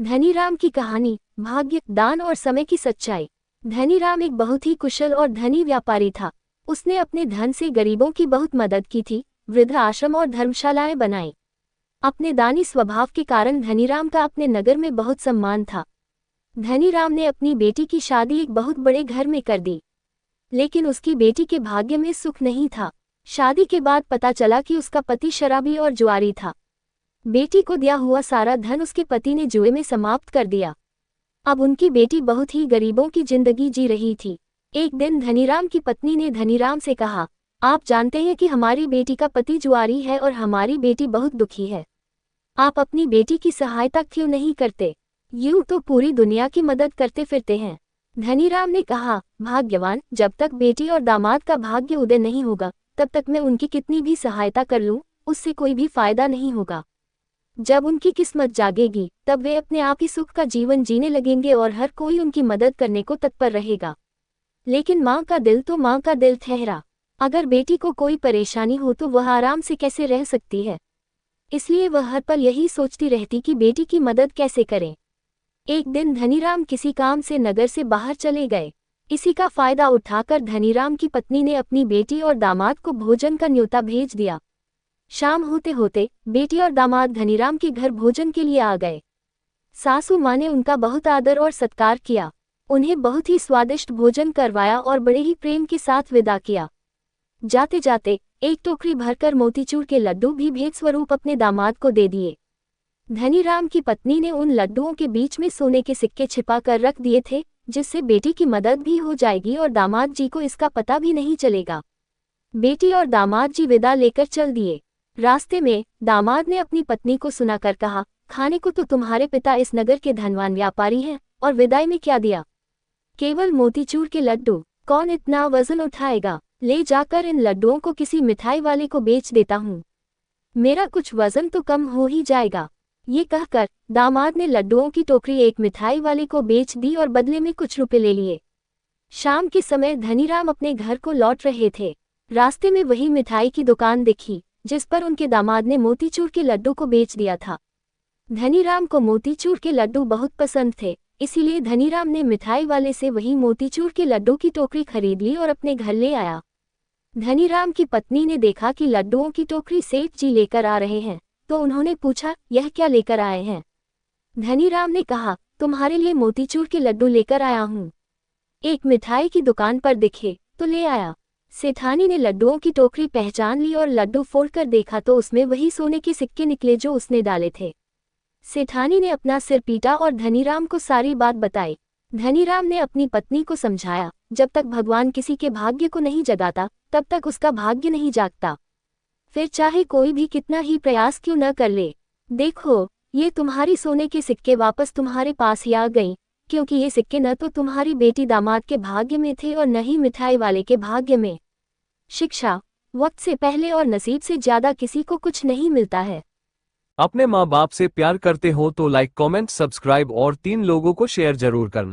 धनीराम की कहानी, भाग्य, दान और समय की सच्चाई। धनीराम एक बहुत ही कुशल और धनी व्यापारी था। उसने अपने धन से गरीबों की बहुत मदद की थी, वृद्ध आश्रम और धर्मशालाएं बनाई। अपने दानी स्वभाव के कारण धनीराम का अपने नगर में बहुत सम्मान था। धनीराम ने अपनी बेटी की शादी एक बहुत बड़े घर में कर दी, लेकिन उसकी बेटी के भाग्य में सुख नहीं था। शादी के बाद पता चला कि उसका पति शराबी और जुआरी था। बेटी को दिया हुआ सारा धन उसके पति ने जुए में समाप्त कर दिया। अब उनकी बेटी बहुत ही गरीबों की जिंदगी जी रही थी। एक दिन धनीराम की पत्नी ने धनीराम से कहा, आप जानते हैं कि हमारी बेटी का पति जुआरी है और हमारी बेटी बहुत दुखी है। आप अपनी बेटी की सहायता क्यों नहीं करते? यूं तो पूरी दुनिया की मदद करते फिरते हैं। धनीराम ने कहा, भाग्यवान, जब तक बेटी और दामाद का भाग्य उदय नहीं होगा तब तक मैं उनकी कितनी भी सहायता कर लूं, उससे कोई भी फायदा नहीं होगा। जब उनकी किस्मत जागेगी तब वे अपने आप ही सुख का जीवन जीने लगेंगे और हर कोई उनकी मदद करने को तत्पर रहेगा। लेकिन माँ का दिल तो माँ का दिल ठहरा। अगर बेटी को कोई परेशानी हो तो वह आराम से कैसे रह सकती है? इसलिए वह हर पल यही सोचती रहती कि बेटी की मदद कैसे करें। एक दिन धनीराम किसी काम से नगर से बाहर चले गए। इसी का फायदा उठाकर धनीराम की पत्नी ने अपनी बेटी और दामाद को भोजन का न्योता भेज दिया। शाम होते होते बेटी और दामाद धनीराम के घर भोजन के लिए आ गए। सासू माँ ने उनका बहुत आदर और सत्कार किया, उन्हें बहुत ही स्वादिष्ट भोजन करवाया और बड़े ही प्रेम के साथ विदा किया। जाते जाते एक टोकरी भरकर मोतीचूर के लड्डू भी भेंट स्वरूप अपने दामाद को दे दिए। धनीराम की पत्नी ने उन लड्डुओं के बीच में सोने के सिक्के छिपा कर रख दिए थे, जिससे बेटी की मदद भी हो जाएगी और दामाद जी को इसका पता भी नहीं चलेगा। बेटी और दामाद जी विदा लेकर चल दिए। रास्ते में दामाद ने अपनी पत्नी को सुनाकर कहा, खाने को तो तुम्हारे पिता इस नगर के धनवान व्यापारी हैं, और विदाई में क्या दिया? केवल मोतीचूर के लड्डू। कौन इतना वजन उठाएगा? ले जाकर इन लड्डुओं को किसी मिठाई वाले को बेच देता हूँ, मेरा कुछ वजन तो कम हो ही जाएगा। ये कहकर दामाद ने लड्डुओं की टोकरी एक मिठाई वाले को बेच दी और बदले में कुछ रुपए ले लिए। शाम के समय धनीराम अपने घर को लौट रहे थे। रास्ते में वही मिठाई की दुकान दिखी जिस पर उनके दामाद ने मोतीचूर के लड्डू को बेच दिया था। धनीराम को मोतीचूर के लड्डू बहुत पसंद थे, इसीलिए धनीराम ने मिठाई वाले से वही मोतीचूर के लड्डू की टोकरी खरीद ली और अपने घर ले आया। धनीराम की पत्नी ने देखा कि लड्डुओं की टोकरी सेठ जी लेकर आ रहे हैं, तो उन्होंने पूछा, यह क्या लेकर आए हैं? धनीराम ने कहा, तुम्हारे लिए मोतीचूर के लड्डू लेकर आया हूँ। एक मिठाई की दुकान पर दिखे तो ले आया। सेठानी ने लड्डुओं की टोकरी पहचान ली और लड्डू फोड़कर देखा तो उसमें वही सोने के सिक्के निकले जो उसने डाले थे। सेठानी ने अपना सिर पीटा और धनीराम को सारी बात बताई। धनीराम ने अपनी पत्नी को समझाया, जब तक भगवान किसी के भाग्य को नहीं जगाता तब तक उसका भाग्य नहीं जागता, फिर चाहे कोई भी कितना ही प्रयास क्यों न कर ले। देखो, ये तुम्हारी सोने के सिक्के वापस तुम्हारे पास ही आ गई, क्योंकि ये सिक्के न तो तुम्हारी बेटी दामाद के भाग्य में थे और न ही मिठाई वाले के भाग्य में। शिक्षा, वक्त से पहले और नसीब से ज्यादा किसी को कुछ नहीं मिलता है। अपने माँ बाप से प्यार करते हो तो लाइक, कमेंट, सब्सक्राइब और 3 लोगों को शेयर जरूर करना।